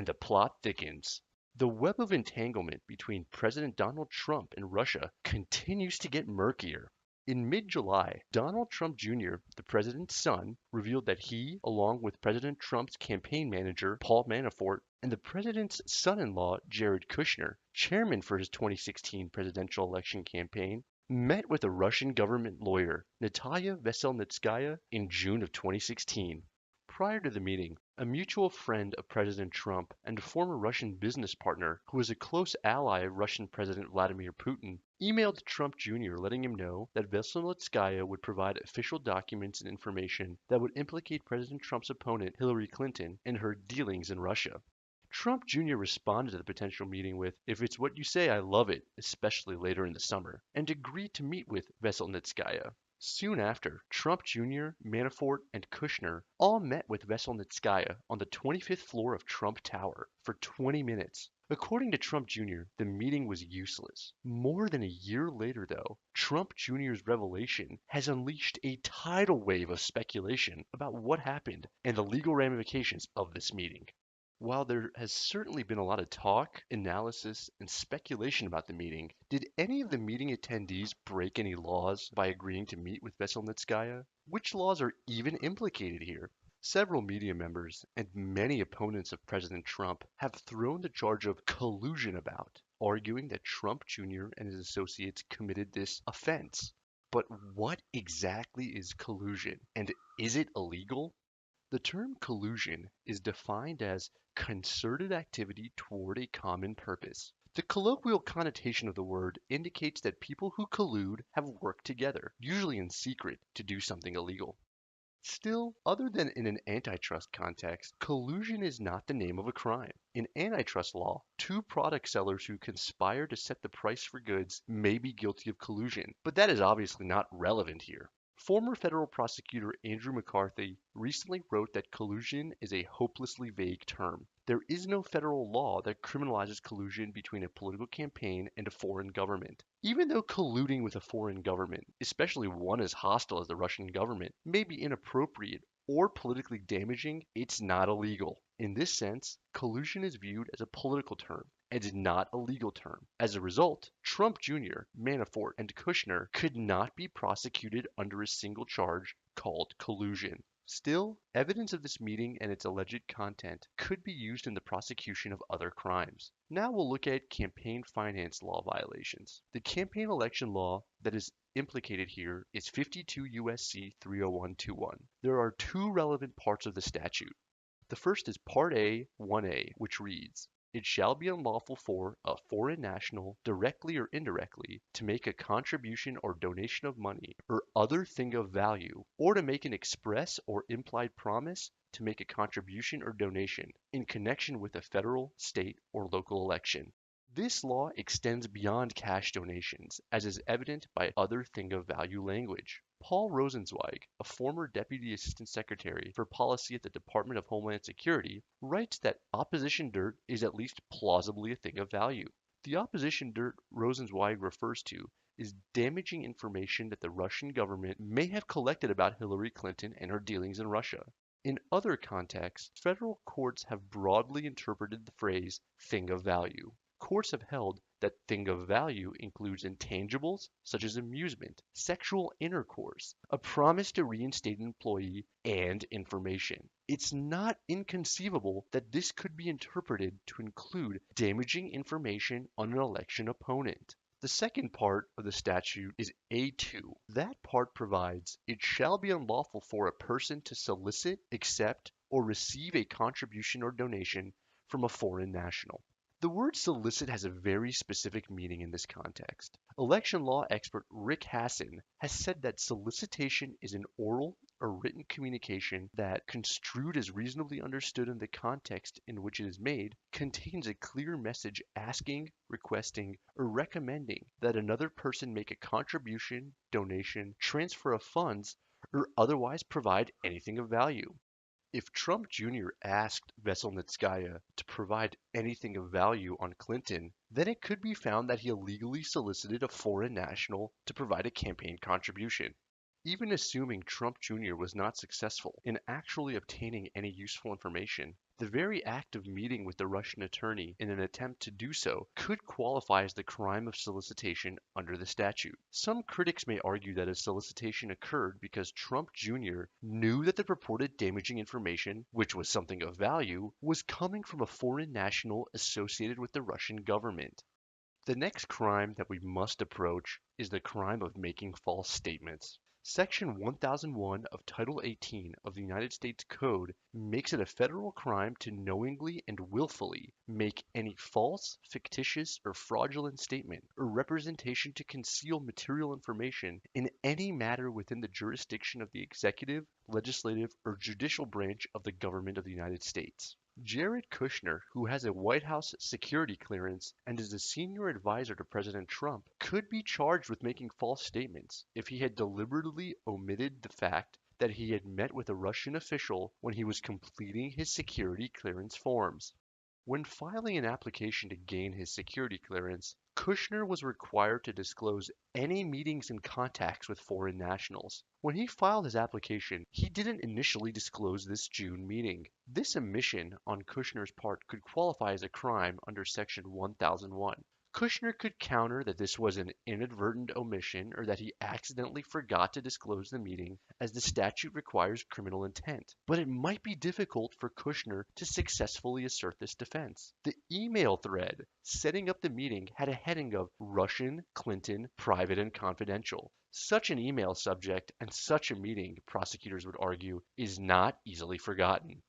and the plot thickens. The web of entanglement between President Donald Trump and Russia continues to get murkier. In mid-July, Donald Trump Jr., the president's son, revealed that he, along with President Trump's campaign manager, Paul Manafort, and the president's son-in-law, Jared Kushner, chairman for his 2016 presidential election campaign, met with a Russian government lawyer, Natalia Veselnitskaya, in June of 2016. Prior to the meeting, a mutual friend of President Trump and a former Russian business partner who was a close ally of Russian President Vladimir Putin emailed Trump Jr. letting him know that Veselnitskaya would provide official documents and information that would implicate President Trump's opponent Hillary Clinton in her dealings in Russia. Trump Jr. responded to the potential meeting with, "If it's what you say, I love it, especially later in the summer," and agreed to meet with Veselnitskaya. Soon after, Trump Jr., Manafort, and Kushner all met with Veselnitskaya on the 25th floor of Trump Tower for 20 minutes. According to Trump Jr., the meeting was useless. More than a year later, though, Trump Jr.'s revelation has unleashed a tidal wave of speculation about what happened and the legal ramifications of this meeting. While there has certainly been a lot of talk, analysis, and speculation about the meeting, did any of the meeting attendees break any laws by agreeing to meet with Veselnitskaya? Which laws are even implicated here? Several media members and many opponents of President Trump have thrown the charge of collusion about, arguing that Trump Jr. and his associates committed this offense. But what exactly is collusion, and is it illegal? The term collusion is defined as concerted activity toward a common purpose. The colloquial connotation of the word indicates that people who collude have worked together, usually in secret, to do something illegal. Still, other than in an antitrust context, collusion is not the name of a crime. In antitrust law, two product sellers who conspire to set the price for goods may be guilty of collusion, but that is obviously not relevant here. Former federal prosecutor Andrew McCarthy recently wrote that collusion is a hopelessly vague term. There is no federal law that criminalizes collusion between a political campaign and a foreign government. Even though colluding with a foreign government, especially one as hostile as the Russian government, may be inappropriate or politically damaging, it's not illegal. In this sense, collusion is viewed as a political term and not a legal term. As a result, Trump Jr., Manafort, and Kushner could not be prosecuted under a single charge called collusion. Still, evidence of this meeting and its alleged content could be used in the prosecution of other crimes. Now we'll look at campaign finance law violations. The campaign election law that is implicated here is 52 U.S.C. 30121. There are two relevant parts of the statute. The first is Part A, 1A, which reads, "It shall be unlawful for a foreign national, directly or indirectly, to make a contribution or donation of money or other thing of value, or to make an express or implied promise to make a contribution or donation in connection with a federal, state, or local election." This law extends beyond cash donations, as is evident by other thing of value language. Paul Rosenzweig, a former Deputy Assistant Secretary for Policy at the Department of Homeland Security, writes that opposition dirt is at least plausibly a thing of value. The opposition dirt Rosenzweig refers to is damaging information that the Russian government may have collected about Hillary Clinton and her dealings in Russia. In other contexts, federal courts have broadly interpreted the phrase thing of value. Courts have held that thing of value includes intangibles such as amusement, sexual intercourse, a promise to reinstate an employee, and information. It's not inconceivable that this could be interpreted to include damaging information on an election opponent. The second part of the statute is A2. That part provides, "It shall be unlawful for a person to solicit, accept, or receive a contribution or donation from a foreign national." The word solicit has a very specific meaning in this context. Election law expert Rick Hasson has said that solicitation is an oral or written communication that, construed as reasonably understood in the context in which it is made, contains a clear message asking, requesting, or recommending that another person make a contribution, donation, transfer of funds, or otherwise provide anything of value. If Trump Jr. asked Veselnitskaya to provide anything of value on Clinton, then it could be found that he illegally solicited a foreign national to provide a campaign contribution. Even assuming Trump Jr. was not successful in actually obtaining any useful information, the very act of meeting with the Russian attorney in an attempt to do so could qualify as the crime of solicitation under the statute. Some critics may argue that a solicitation occurred because Trump Jr. knew that the purported damaging information, which was something of value, was coming from a foreign national associated with the Russian government. The next crime that we must approach is the crime of making false statements. Section 1001 of Title 18 of the United States Code makes it a federal crime to knowingly and willfully make any false, fictitious, or fraudulent statement or representation to conceal material information in any matter within the jurisdiction of the executive, legislative, or judicial branch of the government of the United States. Jared Kushner, who has a White House security clearance and is a senior advisor to President Trump, could be charged with making false statements if he had deliberately omitted the fact that he had met with a Russian official when he was completing his security clearance forms. When filing an application to gain his security clearance, Kushner was required to disclose any meetings and contacts with foreign nationals. When he filed his application, he didn't initially disclose this June meeting. This omission on Kushner's part could qualify as a crime under Section 1001. Kushner could counter that this was an inadvertent omission or that he accidentally forgot to disclose the meeting, as the statute requires criminal intent. But it might be difficult for Kushner to successfully assert this defense. The email thread setting up the meeting had a heading of Russian, Clinton, private, and confidential. Such an email subject and such a meeting, prosecutors would argue, is not easily forgotten.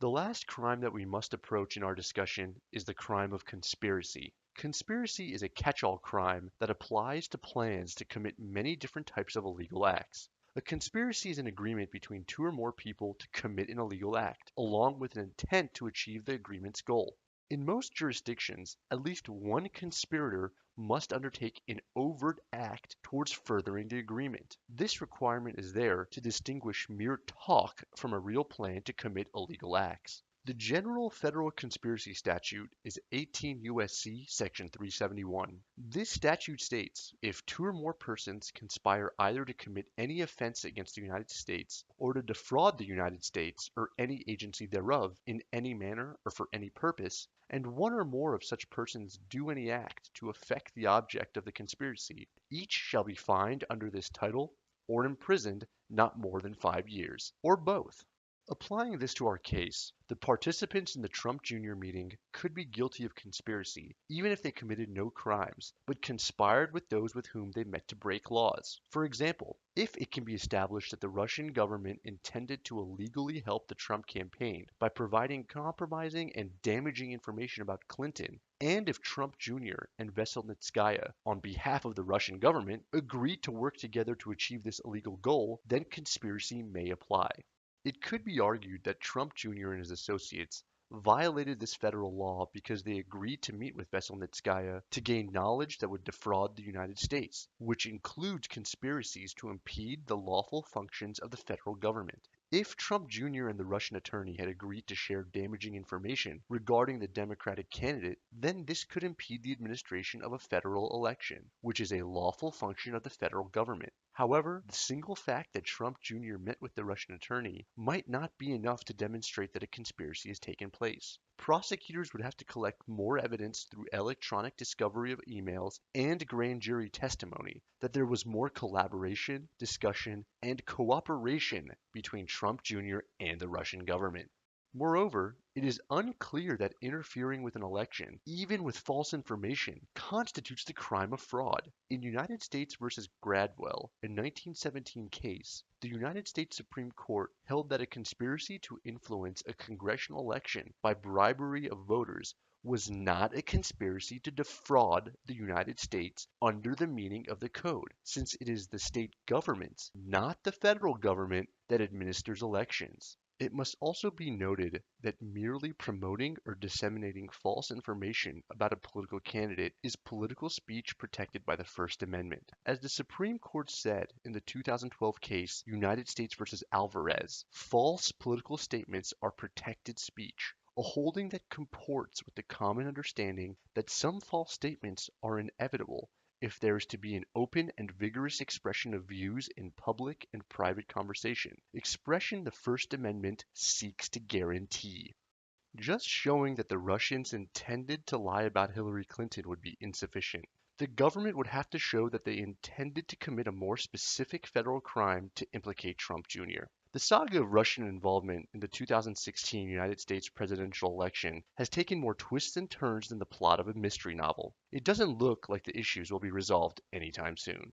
The last crime that we must approach in our discussion is the crime of conspiracy. Conspiracy is a catch-all crime that applies to plans to commit many different types of illegal acts. A conspiracy is an agreement between two or more people to commit an illegal act, along with an intent to achieve the agreement's goal. In most jurisdictions, at least one conspirator must undertake an overt act towards furthering the agreement. This requirement is there to distinguish mere talk from a real plan to commit illegal acts. The general federal conspiracy statute is 18 U.S.C. section 371. This statute states, if two or more persons conspire either to commit any offense against the United States or to defraud the United States or any agency thereof in any manner or for any purpose, and one or more of such persons do any act to effect the object of the conspiracy, each shall be fined under this title or imprisoned not more than 5 years, or both. Applying this to our case, the participants in the Trump Jr. meeting could be guilty of conspiracy, even if they committed no crimes, but conspired with those with whom they met to break laws. For example, if it can be established that the Russian government intended to illegally help the Trump campaign by providing compromising and damaging information about Clinton, and if Trump Jr. and Veselnitskaya, on behalf of the Russian government, agreed to work together to achieve this illegal goal, then conspiracy may apply. It could be argued that Trump Jr. and his associates violated this federal law because they agreed to meet with Veselnitskaya to gain knowledge that would defraud the United States, which includes conspiracies to impede the lawful functions of the federal government. If Trump Jr. and the Russian attorney had agreed to share damaging information regarding the Democratic candidate, then this could impede the administration of a federal election, which is a lawful function of the federal government. However, the single fact that Trump Jr. met with the Russian attorney might not be enough to demonstrate that a conspiracy has taken place. Prosecutors would have to collect more evidence through electronic discovery of emails and grand jury testimony that there was more collaboration, discussion, and cooperation between Trump Jr. and the Russian government. Moreover, it is unclear that interfering with an election, even with false information, constitutes the crime of fraud. In United States v. Gradwell, a 1917 case, the United States Supreme Court held that a conspiracy to influence a congressional election by bribery of voters was not a conspiracy to defraud the United States under the meaning of the code, since it is the state governments, not the federal government, that administers elections. It must also be noted that merely promoting or disseminating false information about a political candidate is political speech protected by the First Amendment. As the Supreme Court said in the 2012 case United States v. Alvarez, false political statements are protected speech, a holding that comports with the common understanding that some false statements are inevitable if there is to be an open and vigorous expression of views in public and private conversation, expression the First Amendment seeks to guarantee. Just showing that the Russians intended to lie about Hillary Clinton would be insufficient. The government would have to show that they intended to commit a more specific federal crime to implicate Trump Jr. The saga of Russian involvement in the 2016 United States presidential election has taken more twists and turns than the plot of a mystery novel. It doesn't look like the issues will be resolved anytime soon.